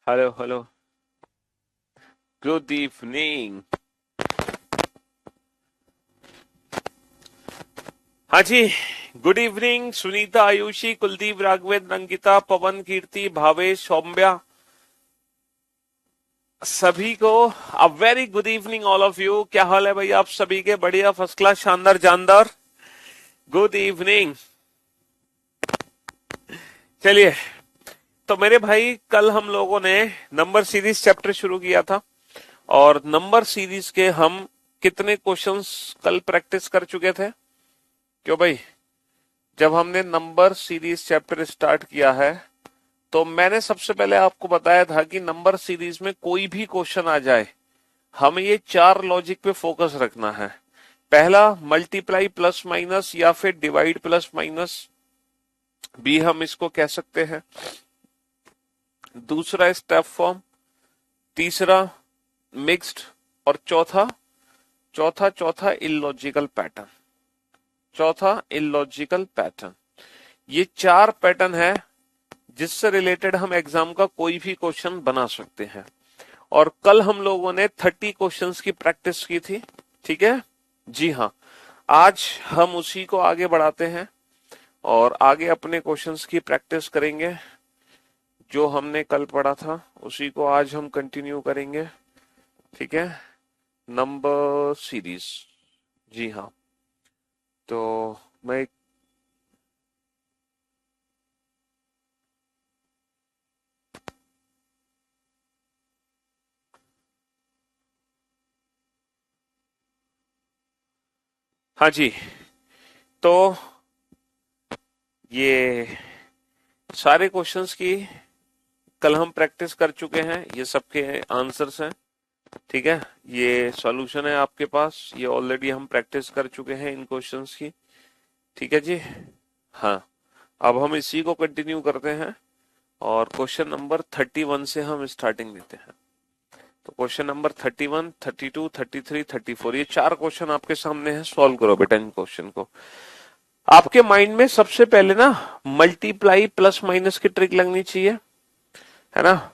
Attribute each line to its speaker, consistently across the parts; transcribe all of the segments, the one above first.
Speaker 1: Hello hello. Good evening. हाँ जी। Good evening Sunita, Ayushi, Kuldeep, Raghavendra, Ankita, पवन, कीर्ति, भावेश, सौम्या, सभी को a very good evening all of you. क्या हाल है भाई आप सभी के? बढ़िया, फर्स्ट क्लास, शानदार, जानदार। Good evening. चलिए, तो मेरे भाई कल हम लोगों ने नंबर सीरीज चैप्टर शुरू किया था, और नंबर सीरीज के हम कितने क्वेश्चंस कल प्रैक्टिस कर चुके थे? क्यों भाई? जब हमने नंबर सीरीज चैप्टर स्टार्ट किया है, तो मैंने सबसे पहले आपको बताया था कि नंबर सीरीज में कोई भी क्वेश्चन आ जाए, हमें ये चार लॉजिक पे फोकस रखना है। पहला, मल्टीप्लाई प्लस माइनस या फिर डिवाइड प्लस माइनस भी हम इसको कह सकते हैं। दूसरा, स्टेप फॉर्म। तीसरा, मिक्स्ड। और चौथा चौथा चौथा इलॉजिकल पैटर्न। चौथा इलॉजिकल पैटर्न। ये चार पैटर्न है जिससे रिलेटेड हम एग्जाम का कोई भी क्वेश्चन बना सकते हैं। और कल हम लोगों ने 30 क्वेश्चंस की प्रैक्टिस की थी। ठीक है जी हाँ। आज हम उसी को आगे बढ़ाते हैं और आगे अपने क्वेश्चंस की प्रैक्टिस करेंगे। जो हमने कल पढ़ा था उसी को आज हम कंटिन्यू करेंगे। ठीक है, नंबर सीरीज। जी हाँ। तो मैं हाँ जी। तो ये सारे क्वेश्चंस की कल हम प्रैक्टिस कर चुके हैं, ये सबके आंसर्स हैं। ठीक है, ये सॉल्यूशन है आपके पास, ये ऑलरेडी हम प्रैक्टिस कर चुके हैं इन क्वेश्चंस की। ठीक है जी हाँ। अब हम इसी को कंटिन्यू करते हैं और क्वेश्चन नंबर 31 से हम स्टार्टिंग देते हैं। तो क्वेश्चन नंबर 31, 32, 33, 34, ये चार क्वेश्चन आपके सामने है। सॉल्व करो बेटा इन क्वेश्चन को। आपके माइंड में सबसे पहले ना मल्टीप्लाई प्लस माइनस की ट्रिक लगनी चाहिए, है ना?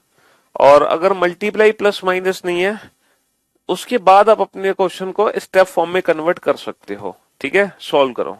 Speaker 1: और अगर मल्टीप्लाई प्लस माइनस नहीं है, उसके बाद आप अपने क्वेश्चन को स्टेप फॉर्म में कन्वर्ट कर सकते हो। ठीक है, सॉल्व करो।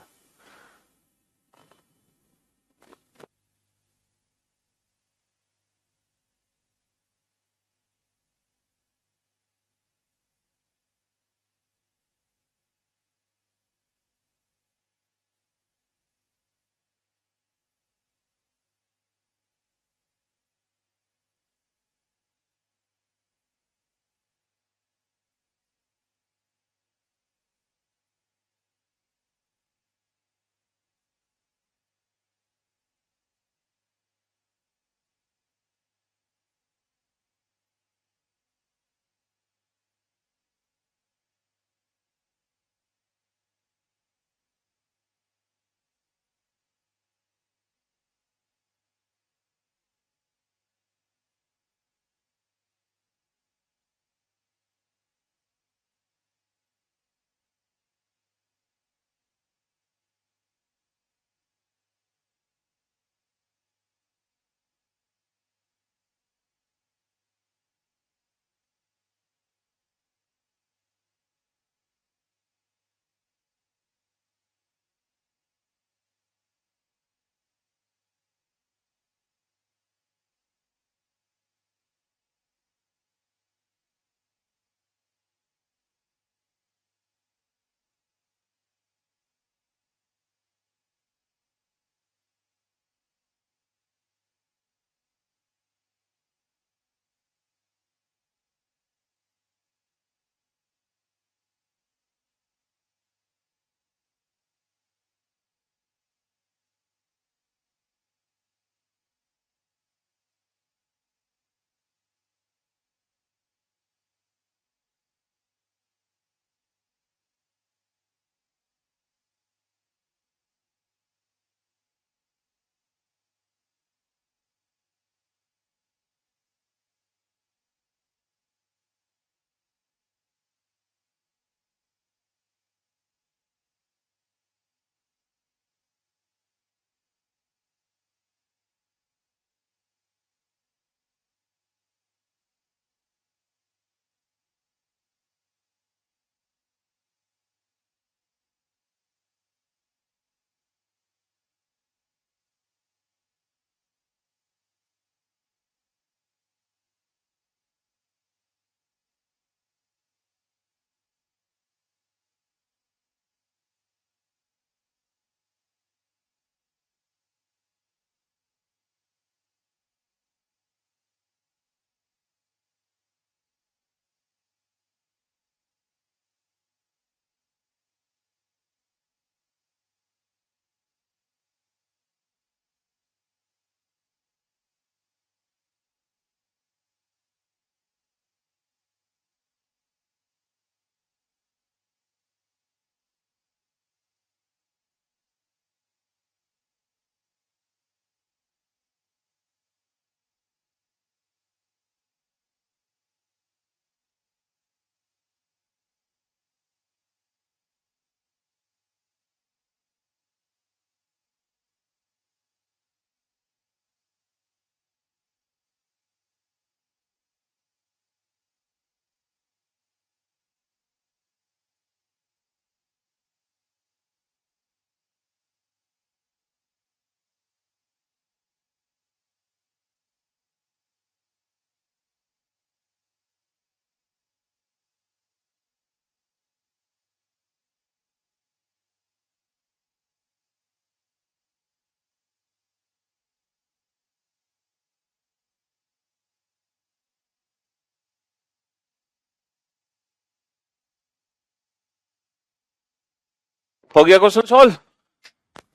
Speaker 1: हो गया क्वेश्चन सॉल्व?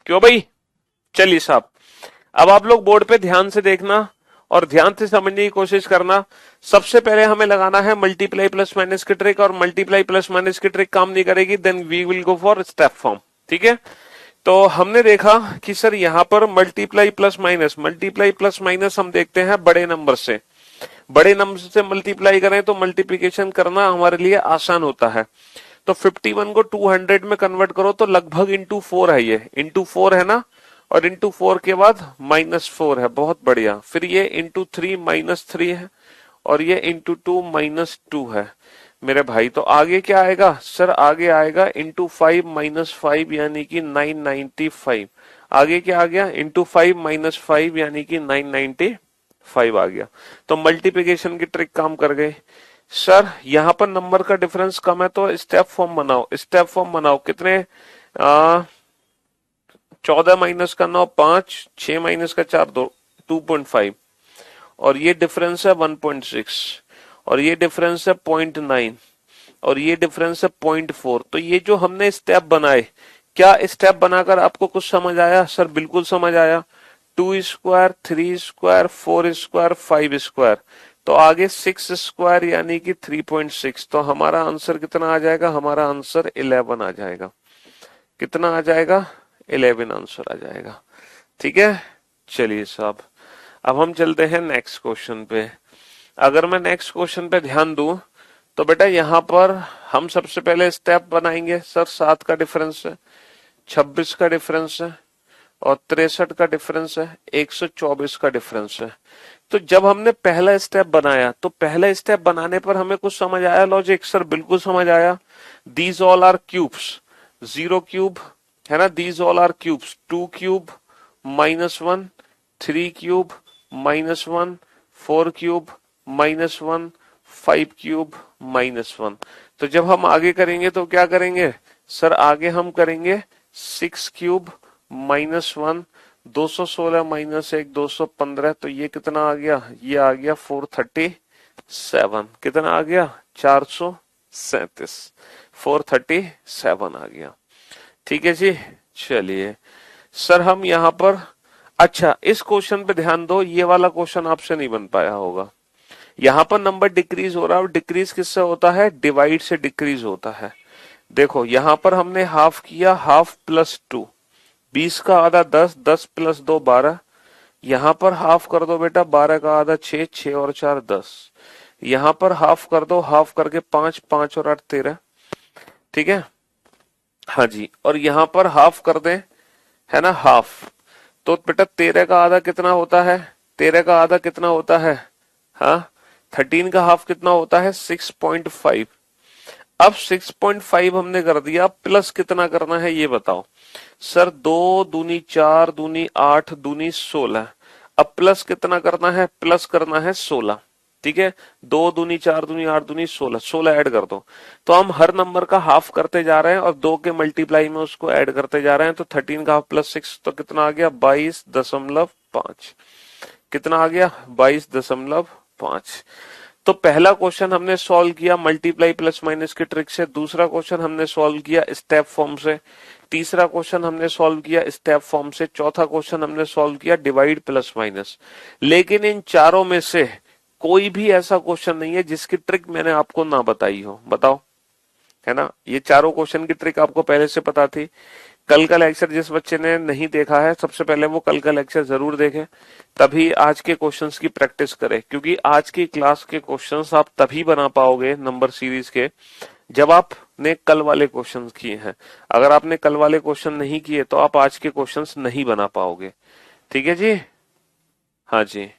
Speaker 1: क्यों भाई? चलिए साहब, अब आप लोग बोर्ड पे ध्यान से देखना और ध्यान से समझने की कोशिश करना। सबसे पहले हमें लगाना है मल्टीप्लाई प्लस माइनस की ट्रिक, और मल्टीप्लाई प्लस माइनस की ट्रिक काम नहीं करेगी, then we will go for step form. ठीक है, तो हमने देखा कि सर यहां पर मल्टीप्लाई प्लस माइनस हम देखते हैं बड़े नंबर से। बड़े नंबर से मल्टीप्लाई करें तो मल्टीप्लीकेशन करना हमारे लिए आसान होता है। तो 51 को 200 में कन्वर्ट करो तो लगभग इंटू 4 है, ये इंटू 4 है ना, और इंटू 4 के बाद -4 है। बहुत बढ़िया। फिर ये इंटू 3 -3 है, और ये इंटू 2 -2 है मेरे भाई। तो आगे क्या आएगा सर? आगे आएगा इंटू 5 -5 यानी कि 995। आगे क्या आ गया? इंटू 5 -5 यानी कि 995 आ गया। तो मल्टीप्लिकेशन की ट्रिक काम कर गई। सर यहां पर नंबर का डिफरेंस कम है तो स्टेप फॉर्म बनाओ। स्टेप फॉर्म बनाओ कितने? 14 माइनस का 9 5, 6 माइनस का 4 2, 2.5, और ये डिफरेंस है 1.6, और ये डिफरेंस है 0.9, और ये डिफरेंस है 0.4। तो ये जो हमने स्टेप बनाए, क्या स्टेप बनाकर आपको कुछ समझ आया? सर बिल्कुल समझ आया। 2 स्क्वायर, 3 स्क्वायर, 4 स्क्वायर, 5 स्क्वायर, तो आगे 6 स्क्वायर यानी कि 3.6। तो हमारा आंसर कितना आ जाएगा? हमारा आंसर 11 आ जाएगा। कितना आ जाएगा? 11 आंसर आ जाएगा। ठीक है, चलिए साहब, अब हम चलते हैं नेक्स्ट क्वेश्चन पे। अगर मैं नेक्स्ट क्वेश्चन पे ध्यान दूं तो बेटा यहां पर हम सबसे पहले स्टेप बनाएंगे। सर 7 का डिफरेंस है, 26 का डिफरेंस है, और 63 का डिफरेंस है, 124 का डिफरेंस है। तो जब हमने पहला स्टेप बनाया तो पहला स्टेप बनाने पर हमें कुछ समझ आया लॉजिक? सर बिल्कुल समझ आया। These all are cubes, 0 cube है ना, these all are cubes, 2 cube -1, 3 cube -1, 4 cube -1, 5 cube -1। तो जब हम आगे करेंगे तो क्या करेंगे? सर आगे हम करेंगे 6 क्यूब -1, 216 -1, 215। तो ये कितना आ गया? ये आ गया 437। कितना आ गया? 437। 437 आ गया। ठीक है जी, चलिए सर हम यहां पर, अच्छा इस क्वेश्चन पे ध्यान दो, ये वाला क्वेश्चन आपसे नहीं बन पाया होगा। यहां पर नंबर डिक्रीज हो रहा है, और डिक्रीज किससे होता है? डिवाइड से डिक्रीज होता है। देखो यहां पर हमने हाफ किया, हाफ +2, 20 का आधा 10, 10 + 2 12। यहां पर हाफ कर दो बेटा, 12 का आधा 6, 6 और 4 10। यहां पर हाफ कर दो, हाफ करके 5, 5 और 8 13। ठीक है, हाँ जी, और यहां पर हाफ कर दें, है ना, हाफ। तो बेटा 13 का आधा कितना होता है? 13 का आधा कितना होता है? हाँ, 13 का हाफ कितना होता है? 6.5। अब 6.5 हमने कर दिया, प्लस कितना करना है ये बताओ? सर 2 दूनी 4, दूनी 8, दूनी 16। अब प्लस कितना करना है? प्लस करना है 16। ठीक है, 2 दूनी 4, दूनी 8, दूनी 16, 16 ऐड कर दो। तो हम हर नंबर का हाफ करते जा रहे हैं और 2 के मल्टीप्लाई में उसको ऐड करते जा रहे हैं। तो 13 का हाफ +6 तो कितना आ गया? 22.5। कितना आ गया? 22.5। तो पहला क्वेश्चन हमने सॉल्व किया मल्टीप्लाई प्लस माइनस की ट्रिक से, दूसरा क्वेश्चन हमने सॉल्व किया स्टेप फॉर्म से, तीसरा क्वेश्चन हमने सॉल्व किया स्टेप फॉर्म से, चौथा क्वेश्चन हमने सॉल्व किया डिवाइड प्लस माइनस। लेकिन इन चारों में से कोई भी ऐसा क्वेश्चन नहीं है जिसकी ट्रिक मैंने आपको ना बताई हो। बताओ, है ना? ये चारों क्वेश्चन की ट्रिक आपको पहले से पता थी। कल का लेक्चर जिस बच्चे ने नहीं देखा है, सबसे पहले वो कल का लेक्चर जरूर देखे, तभी आज के क्वेश्चंस की प्रैक्टिस करें। क्योंकि आज की क्लास के क्वेश्चंस आप तभी बना पाओगे नंबर सीरीज के, जब आपने कल वाले क्वेश्चंस किए हैं। अगर आपने कल वाले क्वेश्चन नहीं किए तो आप आज के क्वेश्चंस नहीं बना पाओगे। ठीक है जी, हाँ जी।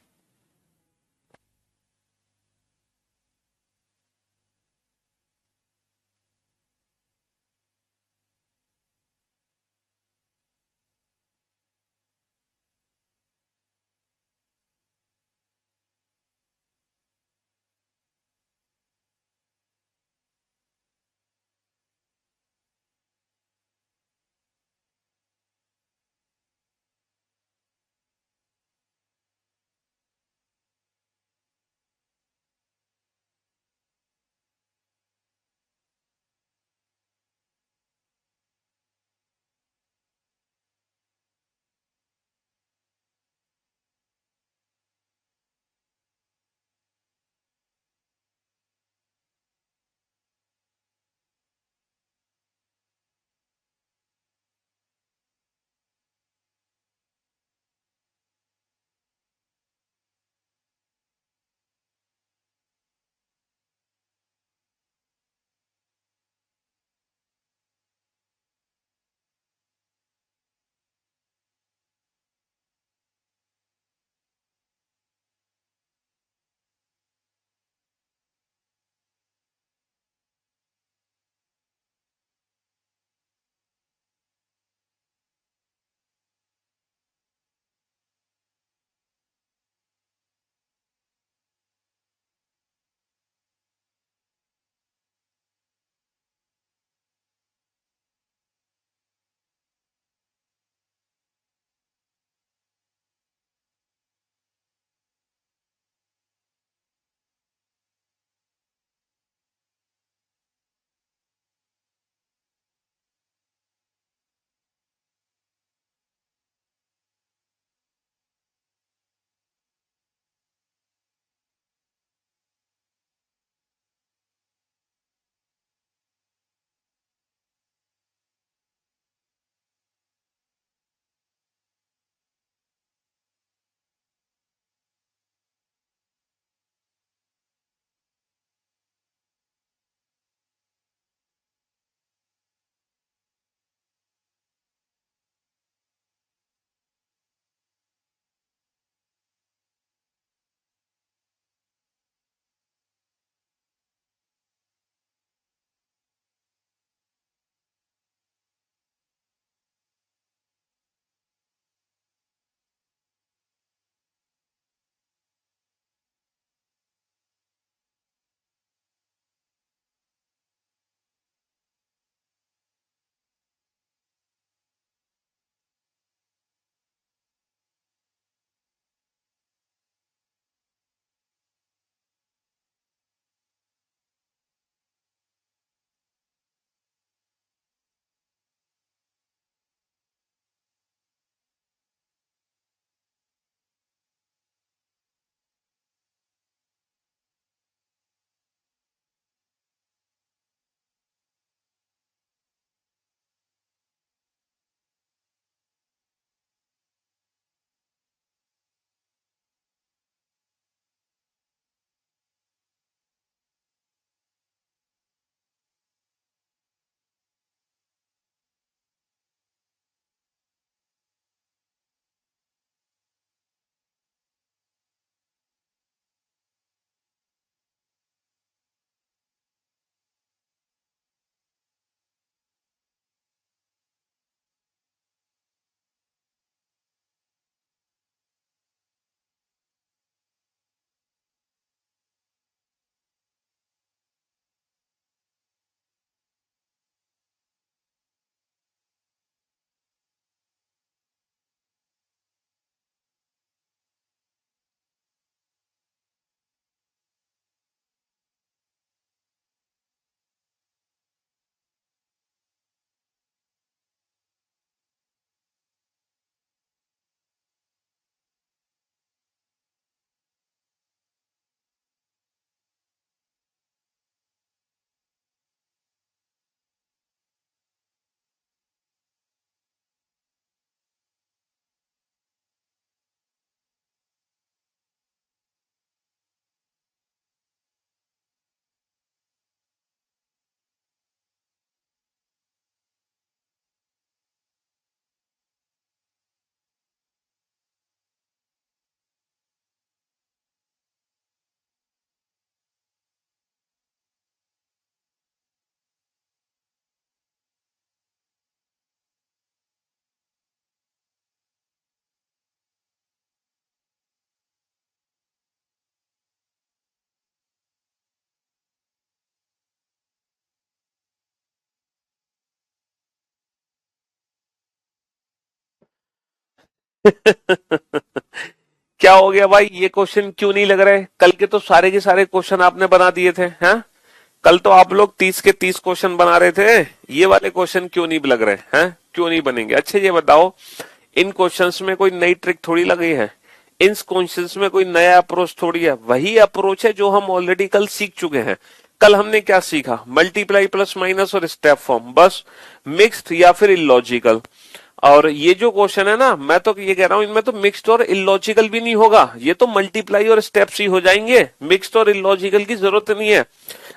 Speaker 1: क्या हो गया भाई, ये क्वेश्चन क्यों नहीं लग रहे? कल के तो सारे के सारे क्वेश्चन आपने बना दिए थे, हैं? कल तो आप लोग 30 के 30 क्वेश्चन बना रहे थे, ये वाले क्वेश्चन क्यों नहीं लग रहे हैं? क्यों नहीं बनेंगे? अच्छा ये बताओ, इन क्वेश्चंस में कोई नई ट्रिक थोड़ी लगी है, इन क्वेश्चंस में कोई नया अप्रोच थोड़ी है, वही अप्रोच है जो हम ऑलरेडी कल सीख चुके हैं। कल हमने क्या सीखा? मल्टीप्लाई प्लस माइनस और स्टेप फॉर्म, बस। मिक्स्ड या फिर इलॉजिकल। और ये जो क्वेश्चन है ना, मैं तो ये कह रहा हूं इनमें तो मिक्स्ड और इलॉजिकल भी नहीं होगा, ये तो मल्टीप्लाई और स्टेप्स ही हो जाएंगे, मिक्स्ड और इलॉजिकल की जरूरत नहीं है।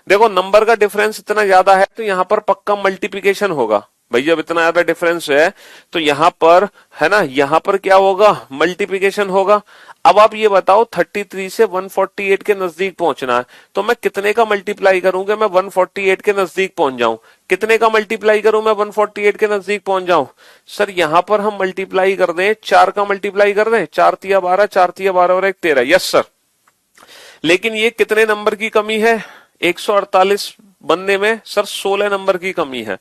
Speaker 1: देखो नंबर का डिफरेंस इतना ज्यादा है तो यहां पर पक्का मल्टीप्लिकेशन होगा भाई, जब इतना ज्यादा डिफरेंस है तो यहां पर, है ना, यहां पर क्या होगा? मल्टीप्लिकेशन होगा। अब आप ये बताओ 33 से 148 के नजदीक पहुंचना है, तो मैं कितने का मल्टीप्लाई करूंगा मैं 148 के नजदीक पहुंच जाऊं? कितने का मल्टीप्लाई करूं मैं 148 के नजदीक पहुंच जाऊं? सर यहां पर हम मल्टीप्लाई कर दें, 4 का मल्टीप्लाई कर दें, 4 तिया 12, 4 तिया 12 और 1 13। Yes sir. लेकिन ये कितने नंबर की कमी है? 148 बनने में सर 16 नंबर की कमी है।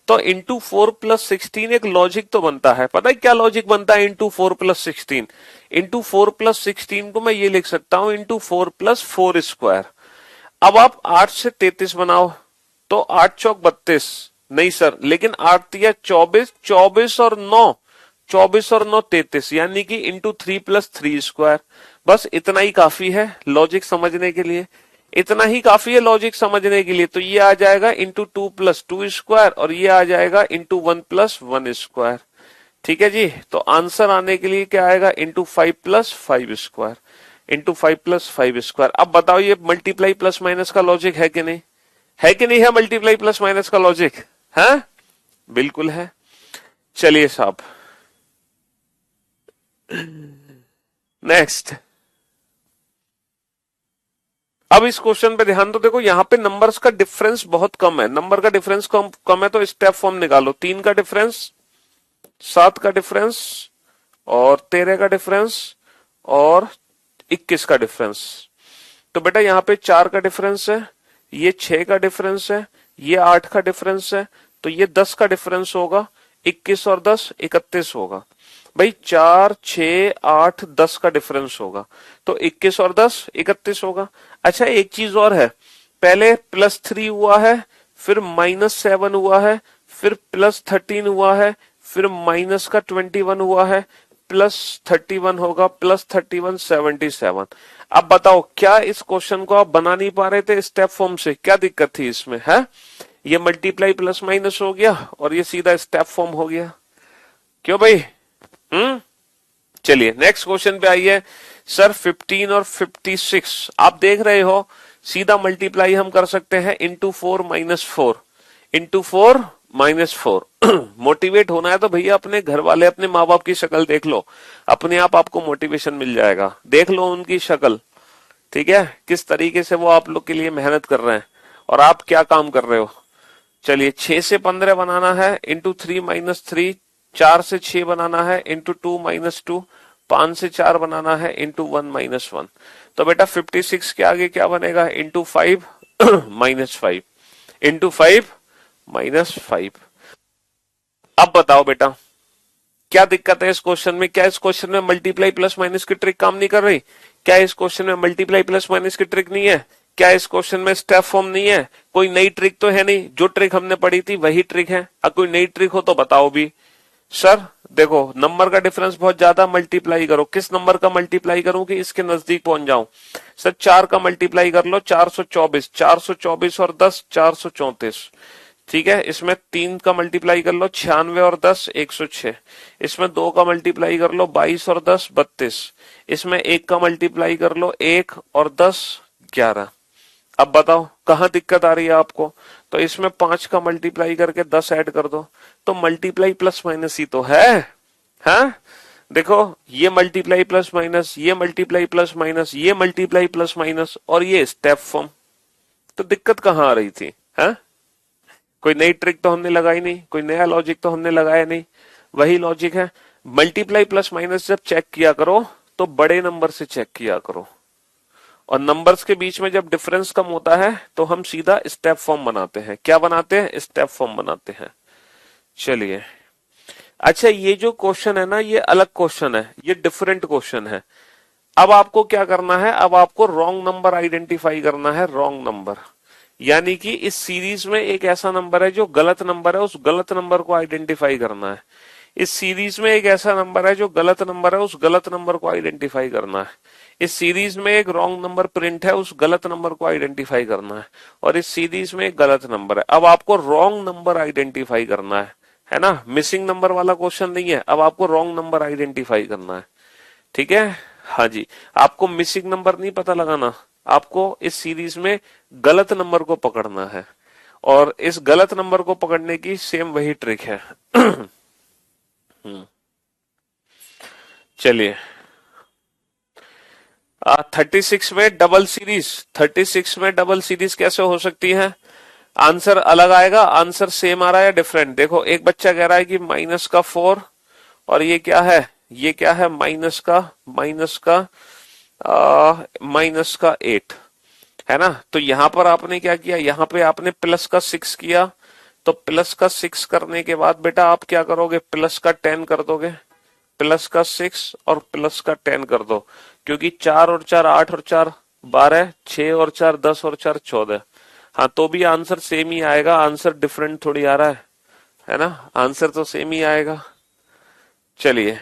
Speaker 1: तो इंटू 4+16 एक लॉजिक तो बनता है, पता है क्या लॉजिक बनता है? इंटू 4+16, इंटू 4+16 को मैं ये लिख सकता हूं इंटू 4+4 स्क्वायर। अब आप 8 से 33 बनाओ तो 8 चौक 32, नहीं सर, लेकिन 8 तिया 24, 24 और 9, 24 और 9 33, यानी कि इंटू 3+3 स्क्वायर। बस इतना ही काफी है लॉजिक समझने के लिए, इतना ही काफी है लॉजिक समझने के लिए। तो ये आ जाएगा इंटू 2+2 स्क्वायर और ये आ जाएगा इंटू 1+1 स्क्वायर। ठीक है जी, तो आंसर आने के लिए क्या आएगा? Into 5+5 square, into 5+5 square. अब बताओ ये मल्टीप्लाई प्लस माइनस का लॉजिक है कि नहीं? है कि नहीं है मल्टीप्लाई प्लस माइनस का लॉजिक? है, बिल्कुल है। चलिए साहब, नेक्स्ट। अब इस क्वेश्चन पे ध्यान दो, देखो यहाँ पे नंबर्स का डिफरेंस बहुत कम है, नंबर का डिफरेंस कम है, तो स्टेप फॉर्म निकालो। 3 का डिफरेंस, 7 का डिफरेंस और 13 का डिफरेंस और 21 का डिफरेंस। तो बेटा यहाँ पे 4 का डिफरेंस है, ये 6 का डिफरेंस है, ये 8 का डिफरेंस है, तो ये 10 का डिफरेंस होगा। 21 और 10 31 होगा भाई। 4, 6, 8, 10 का डिफरेंस होगा, तो 21 और 10 31 होगा। अच्छा एक चीज और है, पहले +3 हुआ है, फिर -7 हुआ है, फिर +13 हुआ है, फिर -21 हुआ है, +31 होगा, +31 77। अब बताओ क्या इस क्वेश्चन को आप बना नहीं पा रहे थे स्टेप फॉर्म से? क्या दिक्कत थी इसमें? है ये मल्टीप्लाई प्लस माइनस हो गया और ये सीधा स्टेप फॉर्म हो गया। क्यों भाई? चलिए नेक्स्ट क्वेश्चन पे आइए। सर 15 और 56 आप देख रहे हो, सीधा मल्टीप्लाई हम कर सकते हैं इंटू 4-4, इंटू 4-4। मोटिवेट होना है तो भैया अपने घर वाले, अपने माँ बाप की शक्ल देख लो, अपने आप आपको मोटिवेशन मिल जाएगा। देख लो उनकी शक्ल, ठीक है, किस तरीके से वो आप लोग के लिए मेहनत कर रहे हैं और आप क्या काम कर रहे हो। चलिए 6 से 15 बनाना है इंटू 3-3, 4 से 6 बनाना है इंटू 2-2, 5 से 4 बनाना है इंटू 1-1। तो बेटा 56 के आगे क्या बनेगा? Into 5 -5, into 5 -5। अब बताओ बेटा क्या दिक्कत है इस क्वेश्चन में? क्या इस क्वेश्चन में मल्टीप्लाई प्लस माइनस की ट्रिक काम नहीं कर रही? क्या इस क्वेश्चन में मल्टीप्लाई प्लस माइनस की ट्रिक नहीं है? क्या इस क्वेश्चन में स्टेप फॉर्म नहीं है? कोई नई ट्रिक तो है नहीं, जो ट्रिक हमने पढ़ी थी वही ट्रिक है। अब कोई नई ट्रिक हो तो बताओ भी। सर देखो नंबर का डिफरेंस बहुत ज्यादा, मल्टीप्लाई करो। किस नंबर का मल्टीप्लाई करूं कि इसके नजदीक पहुंच जाऊं? सर 4 का मल्टीप्लाई कर लो, 424, 424 और 10 434। ठीक है, इसमें 3 का मल्टीप्लाई कर लो, 96 और 10 106। इसमें 2 का मल्टीप्लाई कर लो, 22 और 10 32। इसमें 1 का मल्टीप्लाई कर लो, 1 और 10 11। अब बताओ कहां दिक्कत आ रही है आपको? तो इसमें 5 का मल्टीप्लाई करके 10 ऐड कर दो, तो मल्टीप्लाई प्लस माइनस ही तो है। हाँ देखो, ये मल्टीप्लाई प्लस माइनस, ये मल्टीप्लाई प्लस माइनस, ये मल्टीप्लाई प्लस माइनस और ये स्टेप फॉर्म। तो दिक्कत कहां आ रही थी? हाँ कोई नई ट्रिक तो हमने लगाई नहीं, कोई नया लॉजिक तो हमने लगाया नहीं, वही लॉजिक है। मल्टीप्लाई प्लस माइनस जब चेक किया करो तो बड़े नंबर से चेक किया करो, और नंबर्स के बीच में जब डिफरेंस कम होता है तो हम सीधा स्टेप फॉर्म बनाते हैं। क्या बनाते हैं? स्टेप फॉर्म बनाते हैं। चलिए अच्छा, ये जो क्वेश्चन है ना, ये अलग क्वेश्चन है, ये डिफरेंट क्वेश्चन है। अब आपको क्या करना है, अब आपको रॉन्ग नंबर आइडेंटिफाई करना है, रॉन्ग नंबर। यानी कि इस सीरीज में एक ऐसा नंबर है जो गलत नंबर है, उस गलत नंबर को आइडेंटिफाई करना है। इस सीरीज में एक ऐसा नंबर है जो गलत नंबर है, उस गलत नंबर को आइडेंटिफाई करना है। इस सीरीज में एक रॉन्ग नंबर प्रिंट है, उस गलत नंबर को आइडेंटिफाई करना है। और इस सीरीज में एक गलत नंबर है। अब आपको रॉन्ग नंबर आइडेंटिफाई करना है ना। मिसिंग नंबर वाला क्वेश्चन नहीं है, अब आपको रॉन्ग नंबर आइडेंटिफाई करना है। ठीक है। हाँ जी। आपको मिसिंग नंबर नहीं पता लगाना, आपको इस सीरीज में गलत नंबर को पकड़ना है। और इस गलत नंबर को पकड़ने की सेम वही ट्रिक है। चलिए। 36 में डबल सीरीज, 36 में डबल सीरीज कैसे हो सकती है? आंसर अलग आएगा, आंसर सेम आ रहा है डिफरेंट? देखो, एक बच्चा कह रहा है कि -4, और ये क्या है, ये क्या है, -8, है ना। तो यहां पर आपने क्या किया, यहां पे आपने +6 किया। तो +6 करने के बाद बेटा आप क्या करोगे, +10 कर दोगे। +6 और +10 कर दो। क्योंकि 4 और 4 8 और 4 12, 6 और 4 10 और 4 14। हाँ, तो भी आंसर सेम ही आएगा, आंसर डिफरेंट थोड़ी आ रहा है ना। आंसर तो सेम ही आएगा। चलिए।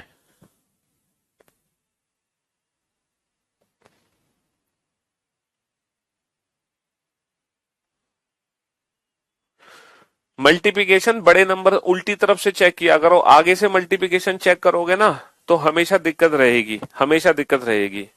Speaker 1: मल्टीप्लिकेशन बड़े नंबर उल्टी तरफ से चेक किया करो, आगे से मल्टीप्लिकेशन चेक करोगे ना तो हमेशा दिक्कत रहेगी, हमेशा दिक्कत रहेगी।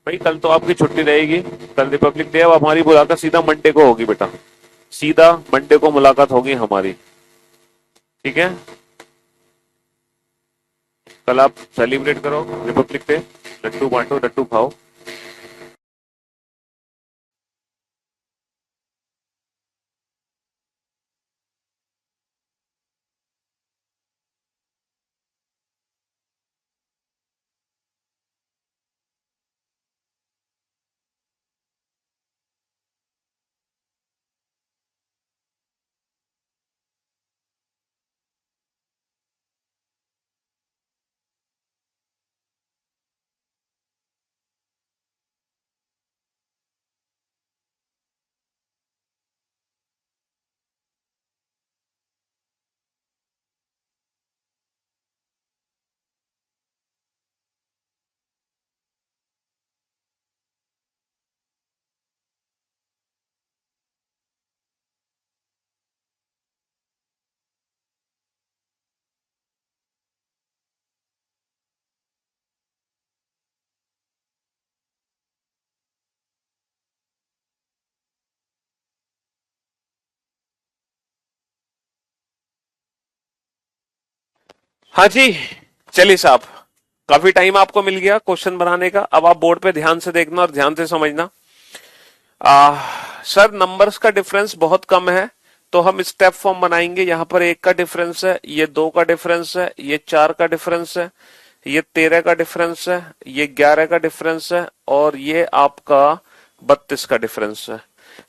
Speaker 1: भाई कल तो आपकी छुट्टी रहेगी, कल रिपब्लिक डे। अब हमारी मुलाकात सीधा मंडे को होगी बेटा, सीधा मंडे को मुलाकात होगी हमारी। ठीक है। कल आप सेलिब्रेट करो रिपब्लिक डे, लड्डू बांटो, लड्डू खाओ। हाँ जी, चलिए साहब, काफी टाइम आपको मिल गया क्वेश्चन बनाने का। अब आप बोर्ड पे ध्यान से देखना और ध्यान से समझना। सर नंबर्स का डिफरेंस बहुत कम है, तो हम स्टेप फॉर्म बनाएंगे। यहाँ पर 1 का डिफरेंस है, ये 2 का डिफरेंस है, ये 4 का डिफरेंस है, ये 13 का डिफरेंस है, ये 11 का डिफरेंस है, और ये आपका 32 का डिफरेंस है।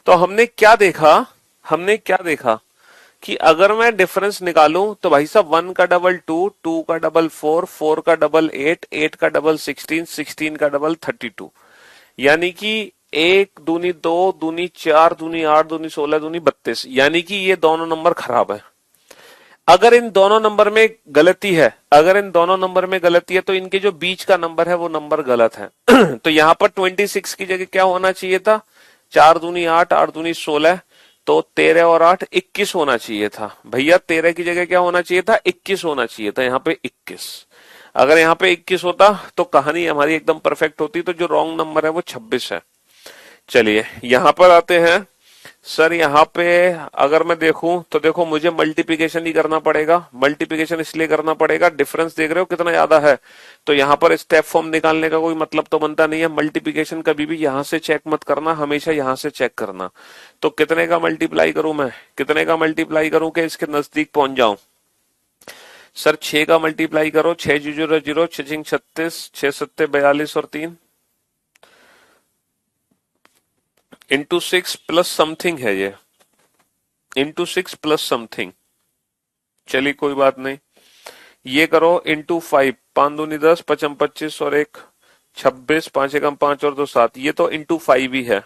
Speaker 1: तो हमने क्या देखा कि अगर मैं डिफरेंस निकालूं तो भाई साहब 1 का डबल 2, 2 का डबल 4, 4 का डबल 8, 8 का डबल 16, 16 का डबल 32। यानी कि 1 दूनी 2 दूनी 4 दूनी 8 दूनी 16 दूनी 32, यानी कि ये दोनों नंबर खराब है। अगर इन दोनों नंबर में गलती है, तो इनके जो बीच का नंबर है वो नंबर गलत है। तो यहां पर 26 की जगह क्या होना चाहिए था? 4 दूनी 8, 8 दूनी 16, तो 13 और 8 21 होना चाहिए था। भैया 13 की जगह क्या होना चाहिए था? 21 होना चाहिए था, यहाँ पे 21। अगर यहाँ पे 21 होता तो कहानी हमारी एकदम परफेक्ट होती। तो जो रॉन्ग नंबर है वो 26 है। चलिए यहां पर आते हैं। सर यहाँ पे अगर मैं देखूं तो देखो मुझे मल्टीप्लिकेशन ही करना पड़ेगा। मल्टीप्लिकेशन इसलिए करना पड़ेगा, डिफरेंस देख रहे हो कितना ज्यादा है, तो यहाँ पर स्टेप फॉर्म निकालने का कोई मतलब तो बनता नहीं है। मल्टीप्लिकेशन कभी भी यहां से चेक मत करना, हमेशा यहां से चेक करना। तो कितने का मल्टीप्लाई करूं मैं, कितने का मल्टीप्लाई करूं कि इसके नजदीक पहुंच जाऊं? सर 6 का मल्टीप्लाई करो, 6 जीरो जीरो, 6 36, 6 सत्ते 42 और 3 इंटू 6 प्लस समथिंग है ये, इंटू 6 प्लस समथिंग। चलिए कोई बात नहीं, ये करो इंटू 5, 5 दूनी 10, 55 25 और 1 26, 5 एकम 5 और 2 7, ये तो इंटू 5 ही है।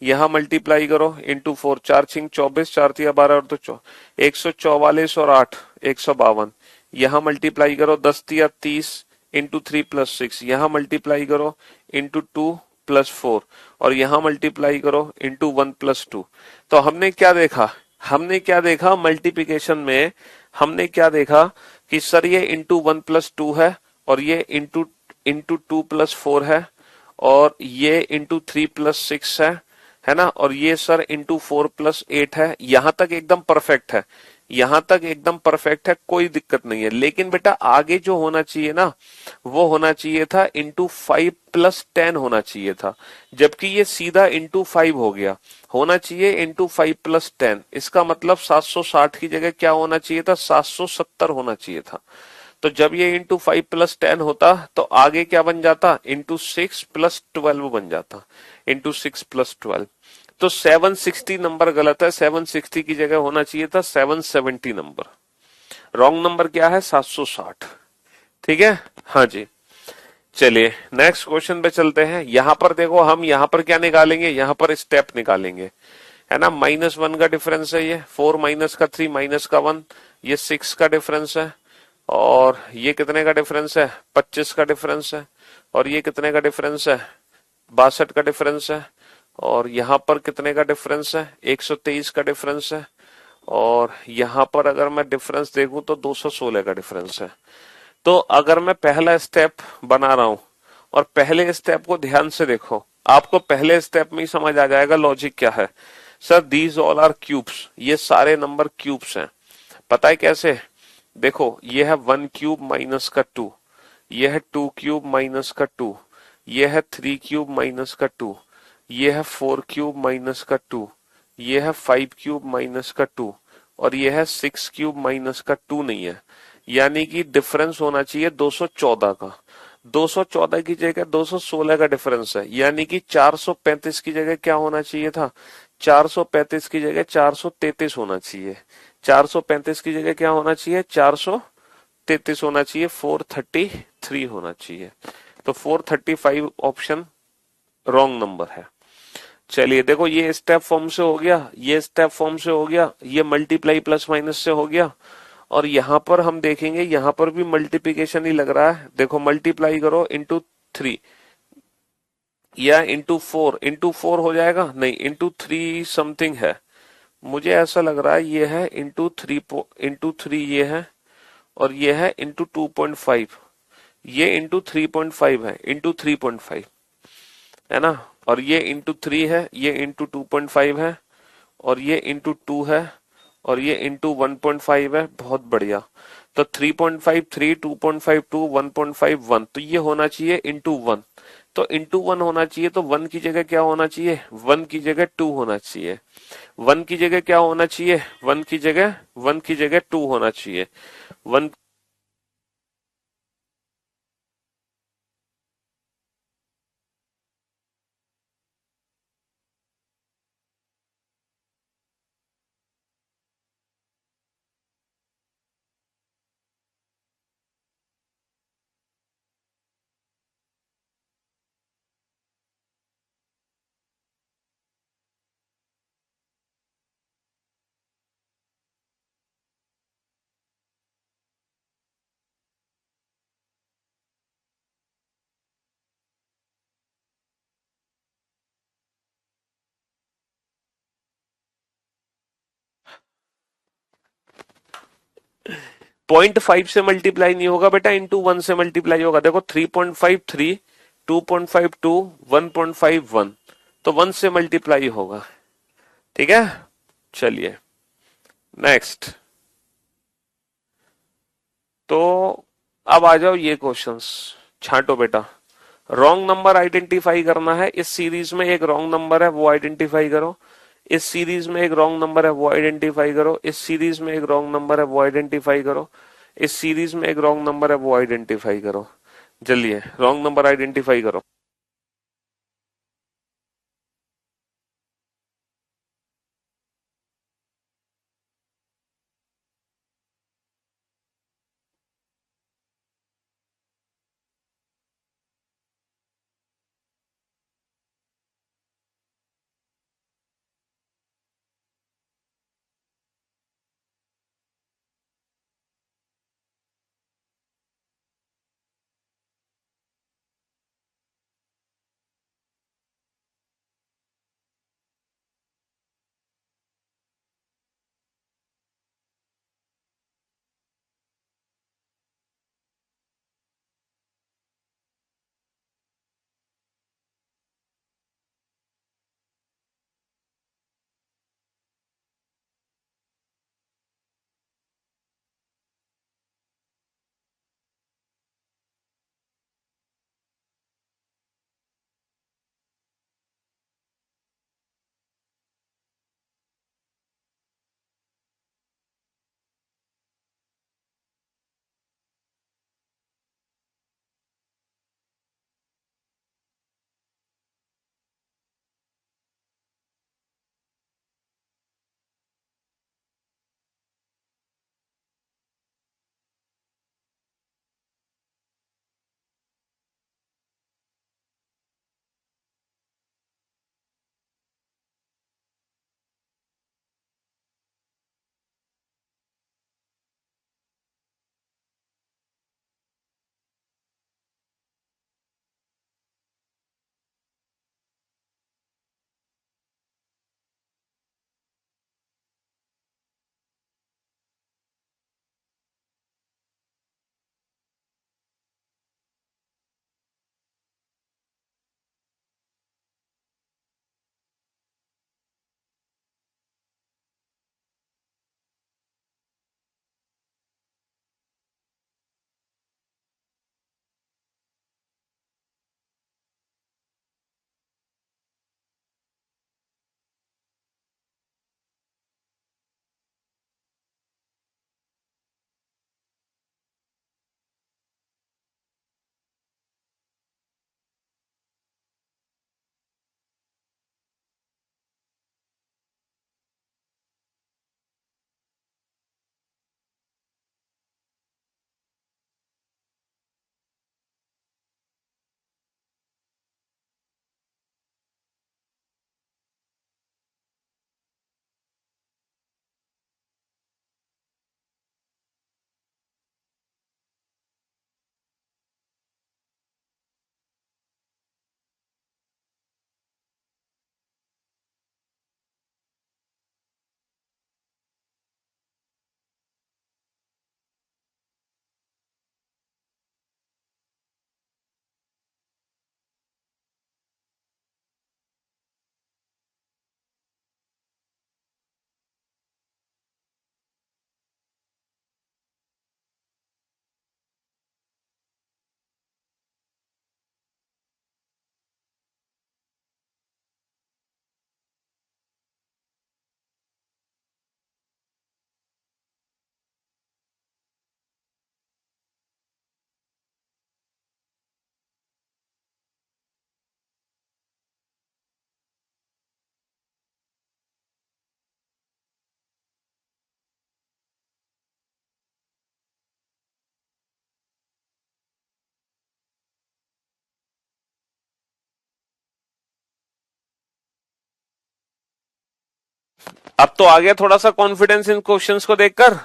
Speaker 1: यहां मल्टीप्लाई करो इंटू 4, 4 छिंग 24, 4 तिया 12 और 2 144 और 8 152। यहां मल्टीप्लाई करो 10 तिया 30 इंटू 3 प्लस 6, यहां मल्टीप्लाई करो इंटू 2 प्लस 4, और यहां मल्टीप्लाई करो इंटू 1 प्लस 2। तो हमने क्या देखा मल्टीप्लिकेशन में, हमने क्या देखा कि सर ये इंटू 1 प्लस 2 है, और ये इंटू इंटू 2 प्लस 4 है, और ये इंटू 3 प्लस 6 है ना, और ये सर इंटू 4 प्लस 8 है। यहां तक एकदम परफेक्ट है, यहां तक एकदम परफेक्ट है, कोई दिक्कत नहीं है। लेकिन बेटा आगे जो होना चाहिए ना, वो होना चाहिए था इंटू 5 प्लस 10 होना चाहिए था, जबकि ये सीधा इंटू 5 हो गया। होना चाहिए इंटू 5 प्लस 10, इसका मतलब 760 की जगह क्या होना चाहिए था? 770 होना चाहिए था। तो जब ये इंटू 5 प्लस 10 होता तो आगे क्या बन जाता? इंटू 6 प्लस 12 बन जाता, इंटू 6 प्लस 12। तो 760 नंबर गलत है, 760 की जगह होना चाहिए था 770 नंबर। रॉन्ग नंबर क्या है? 760। ठीक है, हाँ जी। चलिए नेक्स्ट क्वेश्चन पे चलते हैं। यहां पर देखो, हम यहां पर क्या निकालेंगे? यहां पर स्टेप निकालेंगे, है ना। -1 का डिफरेंस है ये, 4 माइनस का 3 माइनस का 1, ये 6 का डिफरेंस है, और ये कितने का डिफरेंस है? 25 का डिफरेंस है, और ये कितने का डिफरेंस है? 62 का डिफरेंस है, और यहां पर कितने का डिफरेंस है? 123 का डिफरेंस है, और यहां पर अगर मैं डिफरेंस देखूं तो 216 का डिफरेंस है। तो अगर मैं पहला स्टेप बना रहा हूं, और पहले स्टेप को ध्यान से देखो, आपको पहले स्टेप में ही समझ आ जाएगा लॉजिक क्या है। Sir these all are cubes, ये सारे नंबर क्यूब्स हैं। पता है कैसे? देखो ये है 1 क्यूब माइनस का 2, ये है 2 क्यूब माइनस का 2, ये है 3 क्यूब माइनस का 2, ये है 4 क्यूब माइनस का 2, ये है 5 क्यूब माइनस का 2, और ये है 6 क्यूब माइनस का 2 नहीं है। यानी कि डिफरेंस होना चाहिए 214 का। 214 की जगह 216 का डिफरेंस है, यानी कि 435 की जगह क्या होना चाहिए था? 435 की जगह 433 होना चाहिए। 435 की जगह क्या होना चाहिए? 433 होना चाहिए, 433 होना चाहिए। तो 435 ऑप्शन रॉन्ग नंबर है। चलिए देखो, ये स्टेप फॉर्म से हो गया, ये स्टेप फॉर्म से हो गया, ये मल्टीप्लाई प्लस माइनस से हो गया, और यहां पर हम देखेंगे, यहां पर भी मल्टीप्लिकेशन ही लग रहा है। देखो मल्टीप्लाई करो इंटू 3 या इंटू फोर हो जाएगा, नहीं इंटू 3 समथिंग है, मुझे ऐसा लग रहा है ये है इंटू 3 ये है, और ये है इंटू 2.5, ये इंटू 3.5 है, इंटू 3.5 है ना, और ये इंटू 3 है, ये इंटू 2.5 है, और ये इंटू 2 है, और ये इंटू 1.5 है। बहुत बढ़िया। तो 3.53, 2.52, 1.51, तो ये होना चाहिए इंटू वन। तो इंटू वन होना चाहिए, तो वन की जगह क्या होना चाहिए, वन की जगह टू होना चाहिए। वन की जगह क्या होना चाहिए, वन की जगह टू होना चाहिए। वन 0.5 से मल्टीप्लाई नहीं होगा बेटा, इंटू वन से मल्टीप्लाई होगा। देखो 3.53, 2.52, 1.51, तो वन से मल्टीप्लाई होगा। ठीक है, चलिए नेक्स्ट। तो अब आ जाओ ये क्वेश्चंस, छांटो बेटा। रॉन्ग नंबर आइडेंटिफाई करना है। इस सीरीज में एक रॉन्ग नंबर है, वो आइडेंटिफाई करो। इस सीरीज में एक रॉन्ग नंबर है, वो आइडेंटिफाई करो। इस सीरीज में एक रॉन्ग नंबर है, वो आइडेंटिफाई करो। इस सीरीज में एक रॉन्ग नंबर है, वो आइडेंटिफाई करो। जल्दी रॉन्ग नंबर आइडेंटिफाई करो। अब तो आ गया थोड़ा सा कॉन्फिडेंस इन क्वेश्चंस को देखकर।